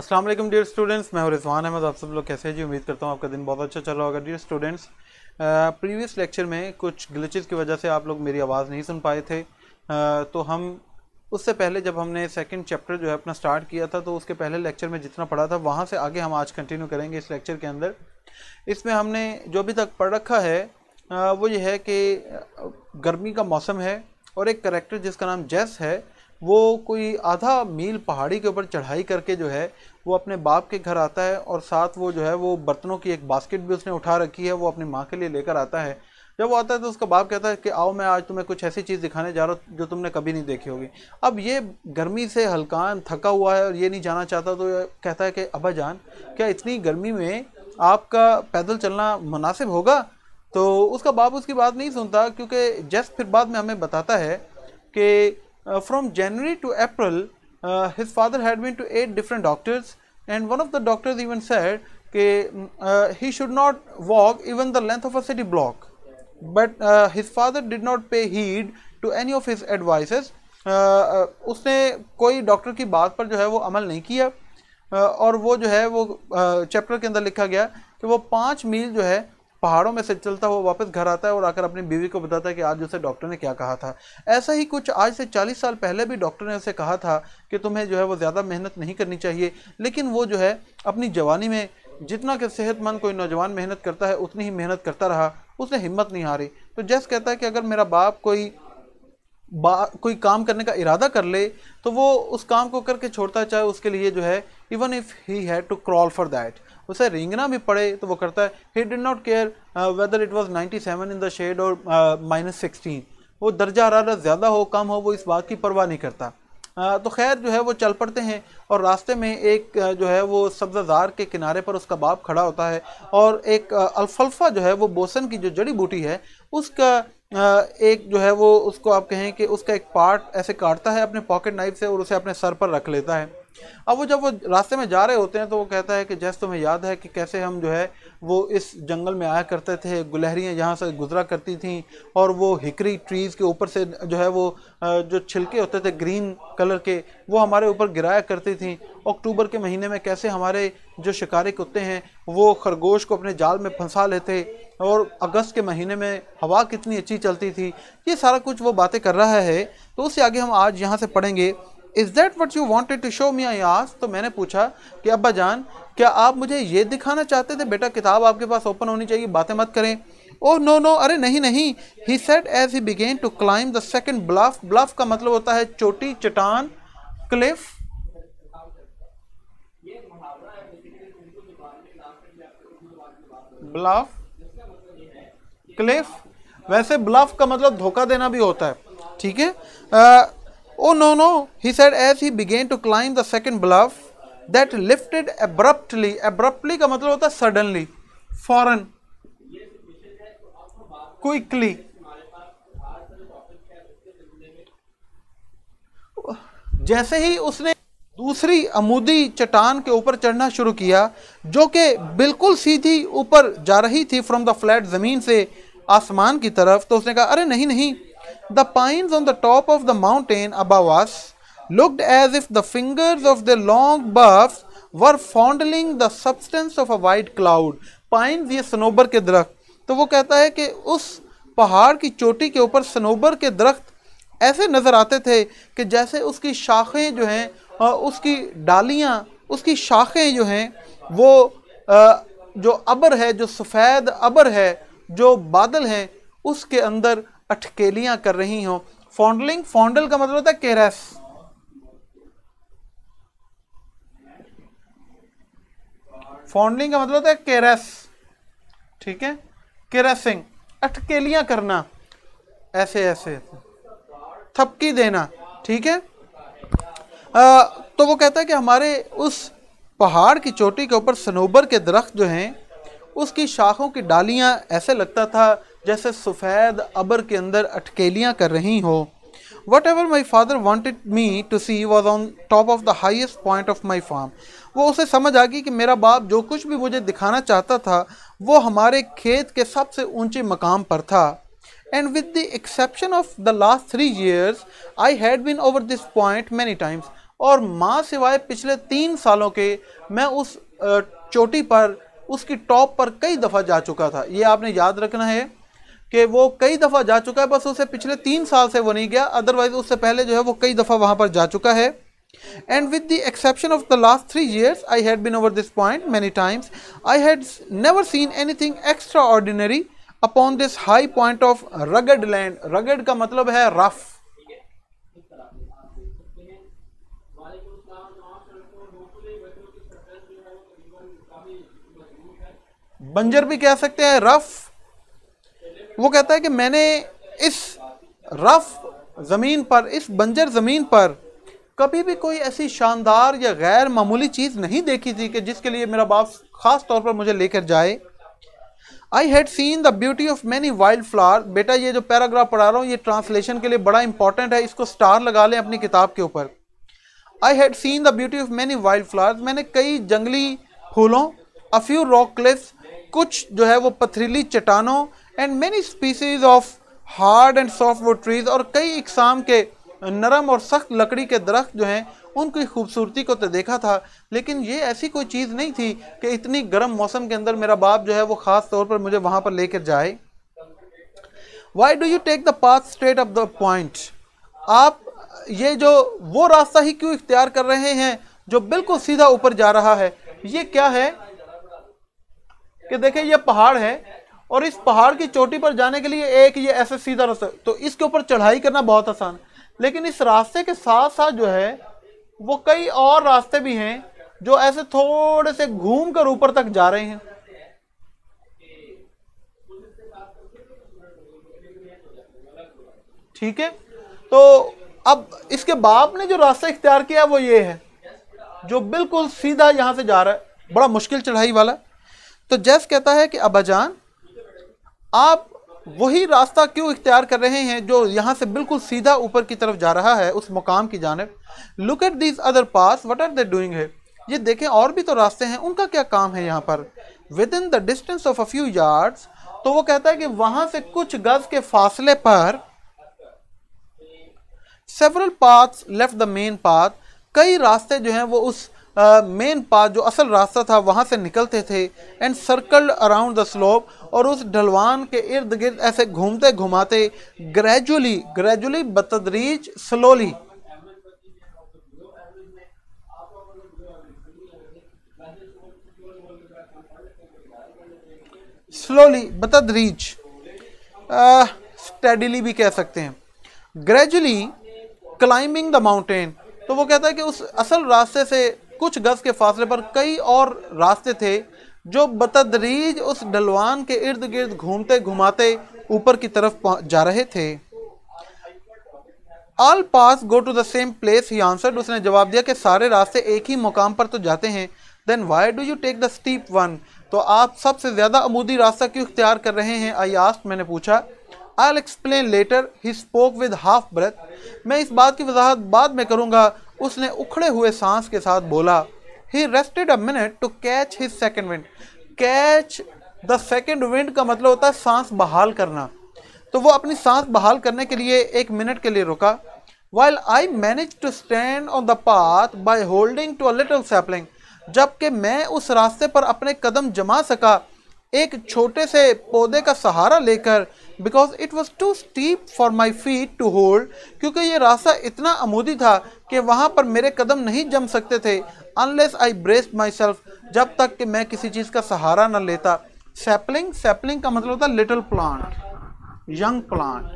अस्सलाम वालेकुम dear students, मैं हूं रिजवान अहमद। आप सब लोग कैसे हैं जी? उम्मीद करता हूं आपका दिन बहुत अच्छा चल रहा होगा। डियर स्टूडेंट्स, प्रीवियस लेक्चर में कुछ ग्लिचेस की वजह से आप लोग मेरी आवाज़ नहीं सुन पाए थे। तो हम उससे पहले जब हमने सेकंड चैप्टर जो है अपना स्टार्ट किया था, तो उसके पहले लेक्चर में जितना पढ़ा था वहाँ से आगे हम आज कंटिन्यू करेंगे इस लेक्चर के अंदर। इसमें हमने जो अभी तक पढ़ रखा है वो ये है कि गर्मी का मौसम है और एक करैक्टर जिसका नाम जेस है, वो कोई आधा मील पहाड़ी के ऊपर चढ़ाई करके जो है वो अपने बाप के घर आता है और साथ वो जो है वो बर्तनों की एक बास्केट भी उसने उठा रखी है, वो अपनी माँ के लिए लेकर आता है। जब वो आता है तो उसका बाप कहता है कि आओ, मैं आज तुम्हें कुछ ऐसी चीज़ दिखाने जा रहा हूँ जो तुमने कभी नहीं देखी होगी। अब ये गर्मी से हल्कान थका हुआ है और ये नहीं जाना चाहता, तो कहता है कि अब्बा जान, क्या इतनी गर्मी में आपका पैदल चलना मुनासिब होगा? तो उसका बाप उसकी बात नहीं सुनता, क्योंकि जेस फिर बाद में हमें बताता है कि from January to April, his father had been to 8 different doctors, and one of the doctors even said that he should not walk even the length of a city block. But his father did not pay heed to any of his advices. उसने कोई doctor की बात पर जो है वो अमल नहीं किया, और वो जो है वो चैप्टर के अंदर लिखा गया कि वो 5 मील जो है पहाड़ों में से चलता हुआ वापस घर आता है और आकर अपनी बीवी को बताता है कि आज उसे डॉक्टर ने क्या कहा था। ऐसा ही कुछ आज से 40 साल पहले भी डॉक्टर ने उसे कहा था कि तुम्हें जो है वो ज़्यादा मेहनत नहीं करनी चाहिए, लेकिन वो जो है अपनी जवानी में जितना कि सेहतमंद कोई नौजवान मेहनत करता है उतनी ही मेहनत करता रहा, उसने हिम्मत नहीं हारी। तो जैस कहता है कि अगर मेरा बाप कोई काम करने का इरादा कर ले तो वो उस काम को करके छोड़ता है, चाहे उसके लिए जो है even if he had to crawl for that, उसे रेंगना भी पड़े तो वो करता है। He did not care whether it was 97 in the shade और -16, वो दर्जा हरारत ज़्यादा हो कम हो, वो इस बात की परवाह नहीं करता। तो खैर जो है वो चल पड़ते हैं और रास्ते में एक जो है वो सब्ज़ार के किनारे पर उसका बाप खड़ा होता है और एक अल्फल्फा जो है वो बोसन की जो जड़ी बूटी है उसका एक जो है वो उसको आप कहें कि उसका एक पार्ट ऐसे काटता है अपने पॉकेट नाइफ से और उसे अपने सर पर रख लेता है। अब वो जब वो रास्ते में जा रहे होते हैं तो वो कहता है कि जैसे तुम्हें याद है कि कैसे हम जो है वो इस जंगल में आया करते थे, गुलहरियाँ यहाँ से गुजरा करती थीं और वो हिकरी ट्रीज़ के ऊपर से जो है वो जो छिलके होते थे ग्रीन कलर के वो हमारे ऊपर गिराया करती थीं। अक्टूबर के महीने में कैसे हमारे जो शिकारी कुत्ते हैं वो खरगोश को अपने जाल में फंसा लेते और अगस्त के महीने में हवा कितनी अच्छी चलती थी। ये सारा कुछ वो बातें कर रहा है। तो उससे आगे हम आज यहाँ से पढ़ेंगे। Is that what you wanted to show me? I asked. तो मैंने पूछा कि अब्बा जान, क्या आप मुझे ये दिखाना चाहते थे? बेटा किताब आपके पास ओपन होनी चाहिए, बातें मत करें। ओह नो नो, अरे नहीं नहीं। He said as he began to climb the second bluff. Bluff का मतलब होता है चोटी, चट्टान, क्लिफ। ब्लफ, क्लिफ, वैसे ब्लफ का मतलब धोखा देना भी होता है, ठीक है। Oh no no, he said as he began to climb the second bluff that lifted abruptly. Abruptly का मतलब होता है suddenly, फौरन, quickly। जैसे ही उसने दूसरी अमूदी चट्टान के ऊपर चढ़ना शुरू किया जो कि बिल्कुल सीधी ऊपर जा रही थी फ्रॉम द फ्लैट, जमीन से आसमान की तरफ, तो उसने कहा अरे नहीं नहीं। The pines on the top of the mountain above us looked as if the fingers of their long buffs were fondling the substance of a white cloud. Pines ये सनोबर के दरख्त। तो वो कहता है कि उस पहाड़ की चोटी के ऊपर सनोबर के दरख्त ऐसे नज़र आते थे कि जैसे उसकी शाखें जो हैं, उसकी डालियाँ, उसकी शाखें जो हैं वो जो अबर है, जो सफ़ेद अबर है, जो बादल हैं, उसके अंदर अटकेलियां कर रही हों। फॉन्डलिंग, फॉन्डल का मतलब होता है केरस। फॉन्डलिंग का मतलब होता है केरस, ठीक है, केरसिंग, अटकेलियां करना, ऐसे ऐसे थपकी देना, ठीक है। तो वो कहता है कि हमारे उस पहाड़ की चोटी के ऊपर सनोबर के दरख्त जो हैं उसकी शाखों की डालियां ऐसे लगता था जैसे सफ़ेद अबर के अंदर अटकेलियां कर रही हो। Whatever my father wanted me to see was on top of the highest point of my farm. वो उसे समझ आ गई कि मेरा बाप जो कुछ भी मुझे दिखाना चाहता था वो हमारे खेत के सबसे ऊंचे मकाम पर था। And with the exception of the last 3 years I had been over this point many times. और माँ सिवाय पिछले 3 सालों के मैं उस चोटी पर, उसकी टॉप पर कई दफ़ा जा चुका था। ये आपने याद रखना है कि वो कई दफ़ा जा चुका है, बस उसे पिछले 3 साल से वो नहीं गया, अदरवाइज उससे पहले जो है वो कई दफ़ा वहाँ पर जा चुका है। And with the exception of the last 3 years, I had been over this point many times. I had never seen anything extraordinary upon this high point of rugged land. Rugged का मतलब है rough. बंजर भी कह सकते हैं, rough. वो कहता है कि मैंने इस रफ जमीन पर, इस बंजर जमीन पर कभी भी कोई ऐसी शानदार या गैर मामूली चीज नहीं देखी थी कि जिसके लिए मेरा बाप खास तौर पर मुझे लेकर जाए। I had seen the beauty of many wild flower. बेटा ये जो पैराग्राफ पढ़ा रहा हूँ ये ट्रांसलेशन के लिए बड़ा इंपॉर्टेंट है, इसको स्टार लगा लें अपनी किताब के ऊपर। I had seen the beauty of many wild flowers, मैंने कई जंगली फूलों, अ फ्यू रॉक क्लिफ्स, कुछ जो है वो पथरीली चट्टानों, and many species of hard and soft wood trees, और कई इकसाम के नरम और सख्त लकड़ी के दरख्त जो हैं उनकी खूबसूरती को तो देखा था। लेकिन ये ऐसी कोई चीज़ नहीं थी कि इतनी गर्म मौसम के अंदर मेरा बाप जो है वो ख़ास तौर पर मुझे वहाँ पर लेकर जाए। Why do you take the path straight up the point, आप ये जो वो रास्ता ही क्यों इख्तियार कर रहे हैं जो बिल्कुल सीधा ऊपर जा रहा है। ये क्या है कि देखें ये पहाड़ है और इस पहाड़ की चोटी पर जाने के लिए एक ये ऐसे सीधा रास्ता, तो इसके ऊपर चढ़ाई करना बहुत आसान, लेकिन इस रास्ते के साथ साथ जो है वो कई और रास्ते भी हैं जो ऐसे थोड़े से घूम कर ऊपर तक जा रहे हैं। ठीक है, तो अब इसके बाप ने जो रास्ता इख्तियार किया वो ये है जो बिल्कुल सीधा यहां से जा रहा है, बड़ा मुश्किल चढ़ाई वाला। तो जैस कहता है कि अब्बाजान आप वही रास्ता क्यों इख्तियार कर रहे हैं जो यहाँ से बिल्कुल सीधा ऊपर की तरफ जा रहा है उस मुकाम की जानिब। Look at these other paths, what are they doing है, ये देखें और भी तो रास्ते हैं, उनका क्या काम है यहाँ पर। With in the distance of a few yards, तो वो कहता है कि वहां से कुछ गज के फासले पर several paths left the main path, कई रास्ते जो हैं वो उस मेन पाथ जो असल रास्ता था वहां से निकलते थे। And circled around the slope, और उस ढलवान के इर्द गिर्द ऐसे घूमते घुमाते, ग्रेजुअली, ग्रेजुअली बतदरीज, स्लोली, स्लोली बतदरीज, स्टेडीली भी कह सकते हैं, ग्रेजुअली क्लाइंबिंग द माउंटेन। तो वो कहता है कि उस असल रास्ते से कुछ गज के फासले पर कई और रास्ते थे जो बतदरीज उस ढलवान के इर्द गिर्द घूमते घुमाते ऊपर की तरफ जा रहे थे। All paths go to the same place, he answered, उसने जवाब दिया कि सारे रास्ते एक ही मुकाम पर तो जाते हैं। Then why do you take the steep one, तो आप सबसे ज्यादा अमूदी रास्ता क्यों इख्तियार कर रहे हैं। आई आस्क्ड, मैंने पूछा। I'll explain later, he spoke with half breath, मैं इस बात की वजाहत बाद में करूंगा, उसने उखड़े हुए सांस के साथ बोला। He rested a minute to catch his second wind, catch the second wind का मतलब होता है सांस बहाल करना, तो वो अपनी सांस बहाल करने के लिए 1 मिनट के लिए रुका। While I managed to stand on the path by holding to a little sapling, जबकि मैं उस रास्ते पर अपने कदम जमा सका एक छोटे से पौधे का सहारा लेकर, because it was too steep for my feet to hold, क्योंकि ये रास्ता इतना अमूदी था कि वहाँ पर मेरे कदम नहीं जम सकते थे, unless I braced my self, जब तक कि मैं किसी चीज़ का सहारा न लेता। सैपलिंग, सैपलिंग का मतलब होता है लिटिल प्लांट, यंग प्लांट।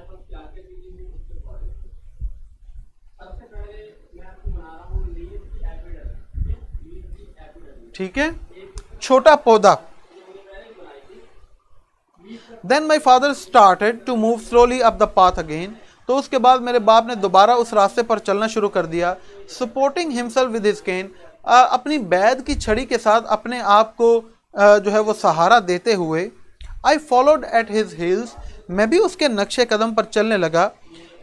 ठीक है, छोटा पौधा। Then my father started to move slowly up the path again, तो उसके बाद मेरे बाप ने दोबारा उस रास्ते पर चलना शुरू कर दिया। Supporting himself with his cane, अपनी बैद की छड़ी के साथ अपने आप को जो है वो सहारा देते हुए। I followed at his heels, मैं भी उसके नक्शे कदम पर चलने लगा।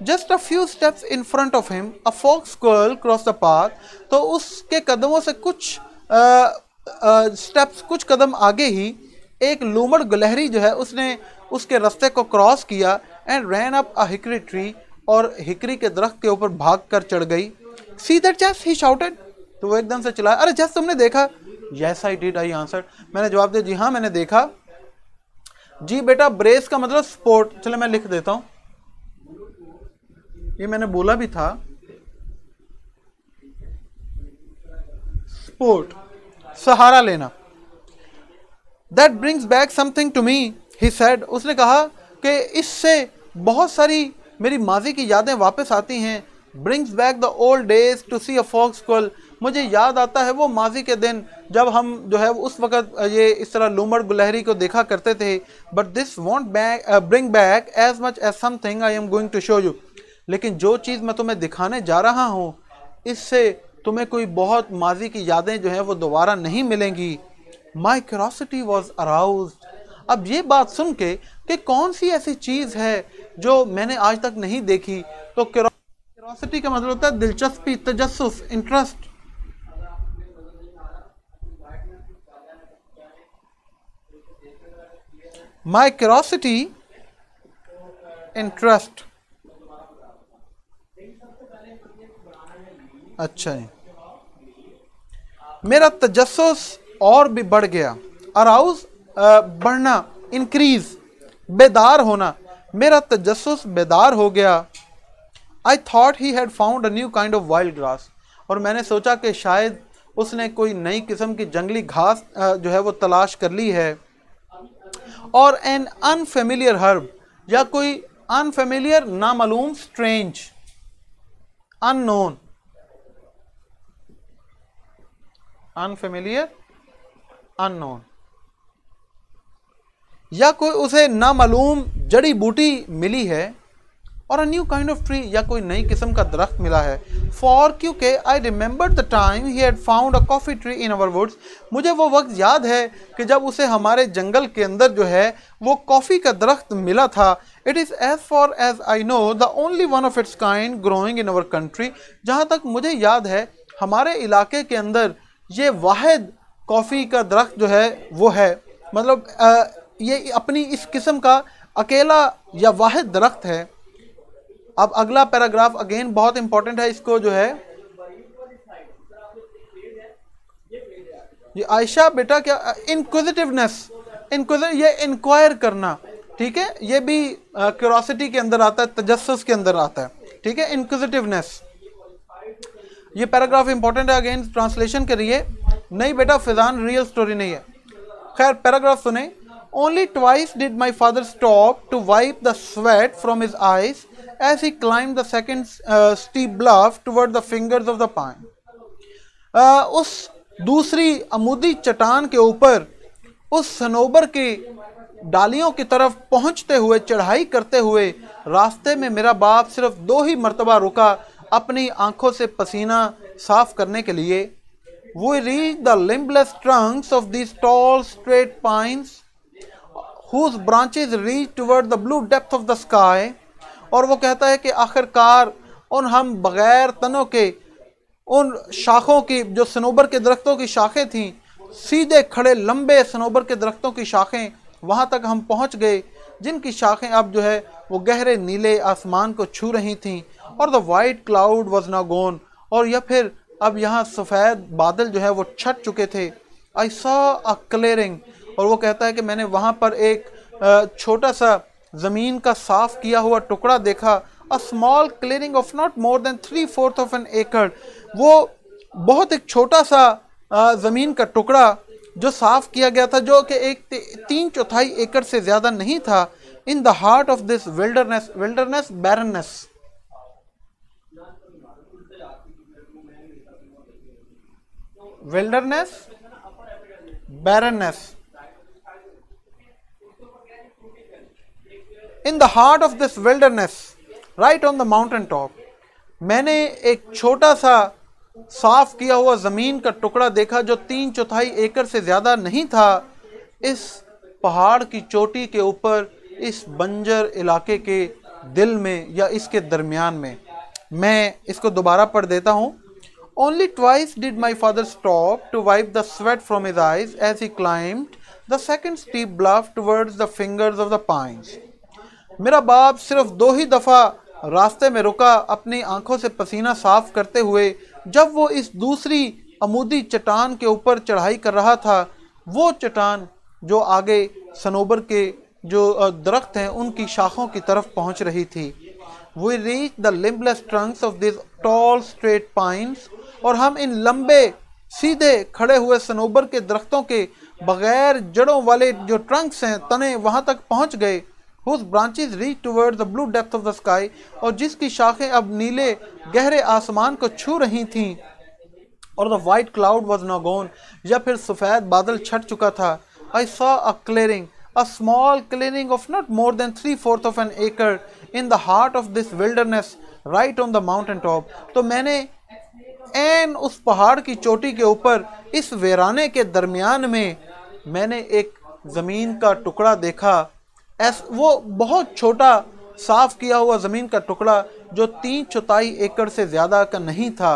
Just a few steps in front of him, a fox squirrel crossed the path, तो उसके कदमों से कुछ स्टेप्स, कुछ कदम आगे ही एक लूमड़ गुलहरी जो है उसने उसके रास्ते को क्रॉस किया। And ran up a hickory tree, और हिकरी के दरख्त के ऊपर भाग कर चढ़ गई। सी दैट जस, ही शाउटेड, तो वो एकदम से चिल्लाया, अरे जस तुमने देखा? Yes I did, I answered, मैंने जवाब दिया, जी हाँ मैंने देखा। जी बेटा, ब्रेस का मतलब सपोर्ट, चलो मैं लिख देता हूं, ये मैंने बोला भी था, सपोर्ट, सहारा लेना। That brings back something to me, he said, उसने कहा कि इससे बहुत सारी मेरी माजी की यादें वापस आती हैं। Brings back the old days to see a fox squirrel, मुझे याद आता है वो माजी के दिन जब हम जो है उस वक़्त ये इस तरह लूमड़ गुलहरी को देखा करते थे। But this won't bring back as much as something I am going to show you, लेकिन जो चीज़ मैं तुम्हें दिखाने जा रहा हूँ इससे तुम्हें कोई बहुत माजी की यादें जो है वो दोबारा नहीं मिलेंगी। माई क्यूरोसिटी वॉज अराउज्ड, अब ये बात सुन के कि कौन सी ऐसी चीज़ है जो मैंने आज तक नहीं देखी, तो क्यूरोसिटी का मतलब होता है दिलचस्पी, तजस्सुस, इंटरेस्ट। माई क्यूरोसिटी, इंटरेस्ट, अच्छा है, मेरा तजस्सुस और भी बढ़ गया। अराउज बढ़ना, इंक्रीज, बेदार होना, मेरा तजस्सुस बेदार हो गया। I thought he had found a new kind of wild grass, और मैंने सोचा कि शायद उसने कोई नई किस्म की जंगली घास जो है वो तलाश कर ली है। और एन अनफेमिलियर हर्ब, या कोई अनफेमिलियर, नामालूम, स्ट्रेंज, अननोन, अनफेमिलियर, अननोन, या कोई उसे नामालूम जड़ी बूटी मिली है। और a new kind of tree, या कोई नई किस्म का दरख्त मिला है। फॉर, क्योंकि I remember the time he had found a coffee tree in our woods, मुझे वो वक्त याद है कि जब उसे हमारे जंगल के अंदर जो है वो कॉफ़ी का दरख्त मिला था। It is as far as I know the only one of its kind growing in our country, जहाँ तक मुझे याद है हमारे इलाके के अंदर ये वाहिद कॉफ़ी का दरख्त जो है वो है, मतलब ये अपनी इस किस्म का अकेला या वाहिद दरख्त है। अब अगला पैराग्राफ अगेन बहुत इंपॉर्टेंट है, इसको जो है ये आयशा बेटा क्या, इंक्विजिटिवनेस, ये इंक्वायर करना, ठीक है, ये भी क्यूरोसिटी के अंदर आता है, तजस्सुस के अंदर आता है, ठीक है, इंक्विजिटिवनेस। ये पैराग्राफ इंपॉर्टेंट है, अगेन ट्रांसलेशन करिए। नहीं बेटा फिजान रियल स्टोरी नहीं है। खैर पैराग्राफ सुने। Only twice did my father stop to wipe the sweat from his eyes as he climbed the second steep bluff toward the fingers of the pine. उस दूसरी अमूदी चट्टान के ऊपर उस सनोबर की डालियों की तरफ पहुंचते हुए, चढ़ाई करते हुए रास्ते में मेरा बाप सिर्फ 2 ही मरतबा रुका अपनी आंखों से पसीना साफ करने के लिए। We reached the limbless trunks of these tall straight pines whose branches reach toward the blue depth of the sky. और वो कहता है कि आखिरकार उन हम बग़ैर तनों के उन शाखों की, जो सनोबर के दरख्तों की शाखें थीं, सीधे खड़े लंबे सनोबर के दरख्तों की शाखें, वहाँ तक हम पहुँच गए जिनकी शाखें अब जो है वो गहरे नीले आसमान को छू रही थीं। और the white cloud was now gone, और या फिर अब यहाँ सफ़ेद बादल जो है वो छट चुके थे। आई सॉ अ क्लियरिंग, और वो कहता है कि मैंने वहाँ पर एक छोटा सा ज़मीन का साफ किया हुआ टुकड़ा देखा। A small clearing of not more than 3/4 of an acre, वो बहुत एक छोटा सा ज़मीन का टुकड़ा जो साफ किया गया था, जो कि एक 3/4 एकड़ से ज़्यादा नहीं था। In the heart of this wilderness, wilderness barrenness, wilderness barrenness, in the heart of this wilderness right on the mountain top, मैंने एक छोटा सा साफ किया हुआ ज़मीन का टुकड़ा देखा जो 3/4 एकड़ से ज़्यादा नहीं था। इस पहाड़ की चोटी के ऊपर, इस बंजर इलाके के दिल में या इसके दरमियान में। मैं इसको दोबारा पढ़ देता हूँ। Only twice did my father stop to wipe the sweat from his eyes as he climbed the second steep bluff towards the fingers of the pines. मेरा बाप सिर्फ 2 ही दफ़ा रास्ते में रुका, अपनी आंखों से पसीना साफ करते हुए। जब वो इस दूसरी अमूदी चट्टान के ऊपर चढ़ाई कर रहा था, वो चट्टान जो आगे सनोबर के जो दरख्त हैं उनकी शाखों की तरफ पहुंच रही थी। We reached the limbless trunks of these tall straight pines, और हम इन लंबे सीधे खड़े हुए सनोबर के दरख्तों के बगैर जड़ों वाले जो ट्रंक्स हैं, तने, वहां तक पहुंच गए। Whose branches reached towards the blue depth of the sky, और जिसकी शाखें अब नीले गहरे आसमान को छू रही थीं। और the white cloud was now gone, या फिर सफ़ेद बादल छट चुका था। I saw a clearing, a small clearing of not more than 3/4 of an acre in the heart of this wilderness, right on the mountain top। तो मैंने N उस पहाड़ की चोटी के ऊपर, इस वीराने के दरमियान में, मैंने एक ज़मीन का टुकड़ा देखा। वो बहुत छोटा साफ किया हुआ ज़मीन का टुकड़ा जो 3/4 एकड़ से ज़्यादा का नहीं था।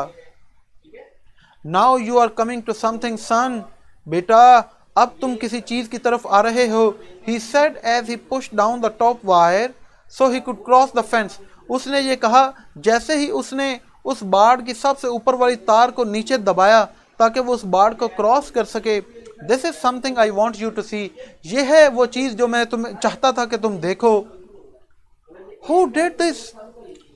Now you are coming to something, son। बेटा, अब तुम किसी चीज़ की तरफ आ रहे हो। He said as he pushed down the top wire so he could cross the fence। उसने ये कहा जैसे ही उसने उस बाड़ की सबसे ऊपर वाली तार को नीचे दबाया ताकि वो उस बाड़ को क्रॉस कर सके। This is something I want you to see। ये है वो चीज़ जो मैं तुम्हें चाहता था कि तुम देखो। Who did this?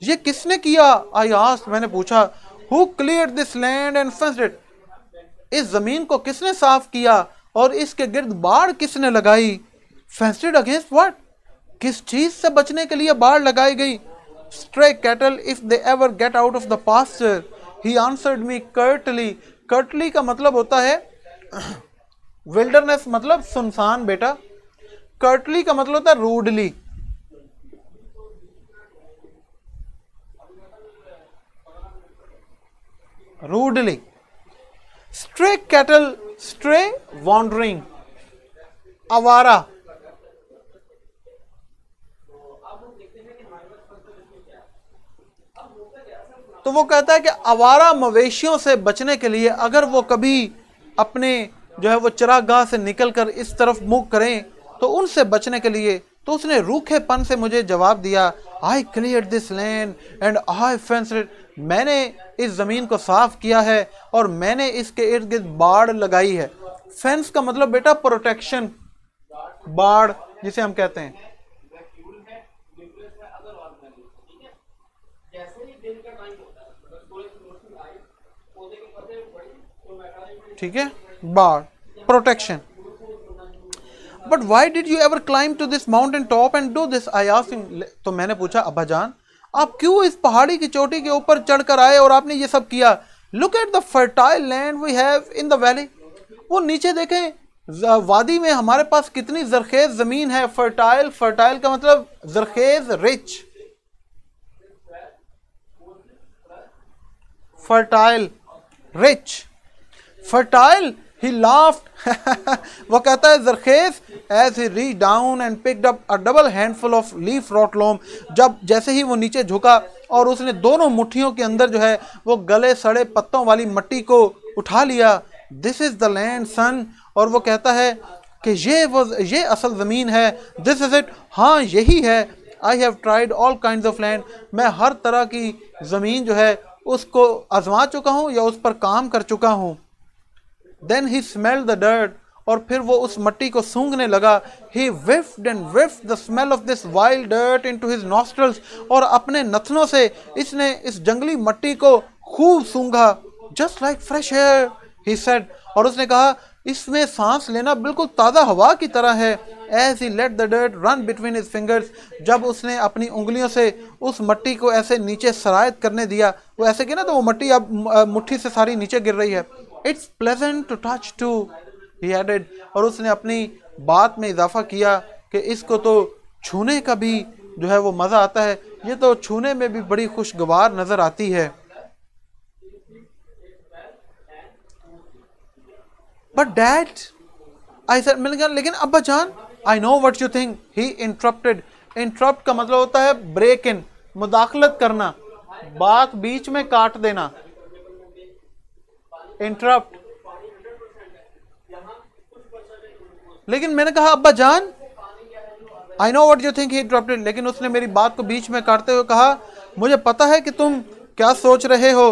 ये किसने किया? I asked, मैंने पूछा। Who cleared this land and fenced it? इस जमीन को किसने साफ किया और इसके गिर्द बाड़ किसने लगाई? Fenced it against what? किस चीज से बचने के लिए बाड़ लगाई गई? Stray cattle if they ever get out of the pasture। He answered me curtly। curtly का मतलब होता है विल्डरनेस, मतलब सुनसान बेटा। कर्टली का मतलब होता है rudely. Rudely. Stray cattle, stray wandering, आवारा। तो वो कहता है कि आवारा मवेशियों से बचने के लिए अगर वो कभी अपने जो है वो चरागाह से निकलकर इस तरफ मुंह करें तो उनसे बचने के लिए, तो उसने रूखेपन से मुझे जवाब दिया, I clear this land and I fenced it. मैंने इस ज़मीन को साफ किया है और मैंने इसके इर्द गिर्द बाड़ लगाई है। फेंस का मतलब बेटा प्रोटेक्शन, बाड़ जिसे हम कहते हैं। ठीक है, बाड़, protection. But why did you ever climb to this mountain top and do this? I asked him. तो मैंने पूछा, अब्बा जान आप क्यों इस पहाड़ी की चोटी के ऊपर चढ़कर आए और आपने ये सब किया? Look at the fertile land we have in the valley. वो नीचे देखें, वादी में हमारे पास कितनी जरखेज जमीन है। फर्टाइल, फर्टाइल का मतलब जरखेज, rich. Fertile, rich, fertile. He laughed। वो कहता है जरखेज। As he reached down and picked up a double handful of leaf rot loam। जब जैसे ही वो नीचे झुका और उसने दोनों मुट्ठियों के अंदर जो है वो गले सड़े पत्तों वाली मिट्टी को उठा लिया। This is the land, son। और वो कहता है कि ये असल ज़मीन है। This is it। हाँ यही है। I have tried all kinds of land। मैं हर तरह की ज़मीन जो है उसको आजमा चुका हूँ या उस पर काम कर चुका हूँ। Then he smelled the dirt। और फिर वो उस मट्टी को सूंघने लगा। He whiffed and whiffed the smell of this wild dirt into his nostrils। और अपने नथनों से इसने इस जंगली मट्टी को खूब सूंघा। Just like fresh air, he said। और उसने कहा इसमें सांस लेना बिल्कुल ताज़ा हवा की तरह है। As he let the dirt run between his fingers। जब उसने अपनी उंगलियों से उस मट्टी को ऐसे नीचे सरायत करने दिया, वो ऐसे किया ना तो वो मट्टी अब मुट्ठी से सारी नीचे गिर रही है। It's pleasant to touch too, he added। और उसने अपनी बात में इजाफा किया कि इसको तो छूने का भी जो है वो मज़ा आता है, ये तो छूने में भी बड़ी खुशगवार नज़र आती है। But dad, I said, मैंने कहा लेकिन अब्बा जान, I know what you think। He interrupted। interrupt का मतलब होता है break in, मुदाखलत करना, बात बीच में काट देना। इंटरप्ट। लेकिन मैंने कहा अब्बा जान, I know what you think, he interrupted. लेकिन उसने मेरी बात को बीच में काटते हुए कहा मुझे पता है कि तुम क्या सोच रहे हो।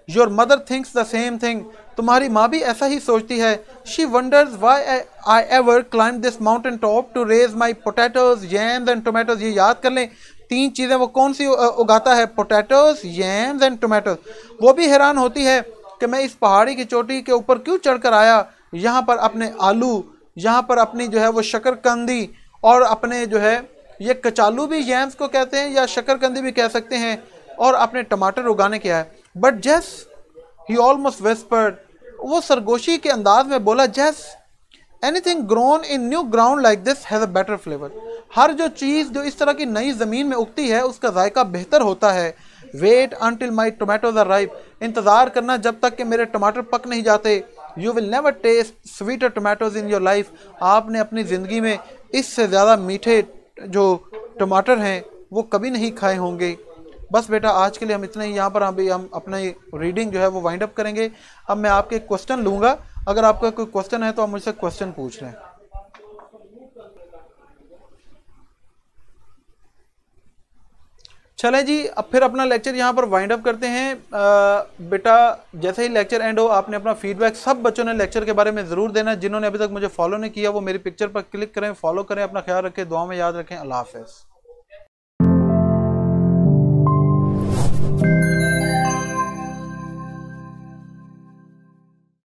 Your mother thinks the same thing, तुम्हारी माँ भी ऐसा ही सोचती है। She wonders why I ever climb this mountain top to raise my potatoes, yams and tomatoes. ये याद कर लें, 3 चीज़ें वो कौन सी उगाता है, पोटैटोज, यैम्स एंड टोमेटोज। वो भी हैरान होती है कि मैं इस पहाड़ी की चोटी के ऊपर क्यों चढ़कर आया, यहाँ पर अपने आलू, यहाँ पर अपनी जो है वो शकरकंदी, और अपने जो है ये कचालू भी यैम्स को कहते हैं या शकरकंदी भी कह सकते हैं, और अपने टमाटर उगाने के आए। बट जेस, ही ऑलमोस्ट विस्पर्ड, वो सरगोशी के अंदाज में बोला, yes anything grown in new ground like this has a better flavour. हर जो चीज़ जो इस तरह की नई ज़मीन में उगती है उसका जायका बेहतर होता है। Wait until my tomatoes are ripe, इंतज़ार करना जब तक कि मेरे टमाटर पक नहीं जाते। You will never taste sweeter tomatoes in your life, आपने अपनी ज़िंदगी में इससे ज़्यादा मीठे जो टमाटर हैं वो कभी नहीं खाए होंगे। बस बेटा आज के लिए हम इतना ही, यहाँ पर अभी हम अपना रीडिंग जो है वो वाइंड अप करेंगे। अब मैं आपके क्वेश्चन लूँगा, अगर आपका कोई क्वेश्चन है तो आप मुझसे क्वेश्चन पूछ लें। चलें जी, अब फिर अपना लेक्चर यहाँ पर वाइंड अप करते हैं। बेटा जैसे ही लेक्चर एंड हो आपने अपना फीडबैक सब बच्चों ने लेक्चर के बारे में ज़रूर देना। जिन्होंने अभी तक मुझे फॉलो नहीं किया वो मेरी पिक्चर पर क्लिक करें, फॉलो करें। अपना ख्याल रखें, दुआ में याद रखें। अल्लाह हाफ़िज़।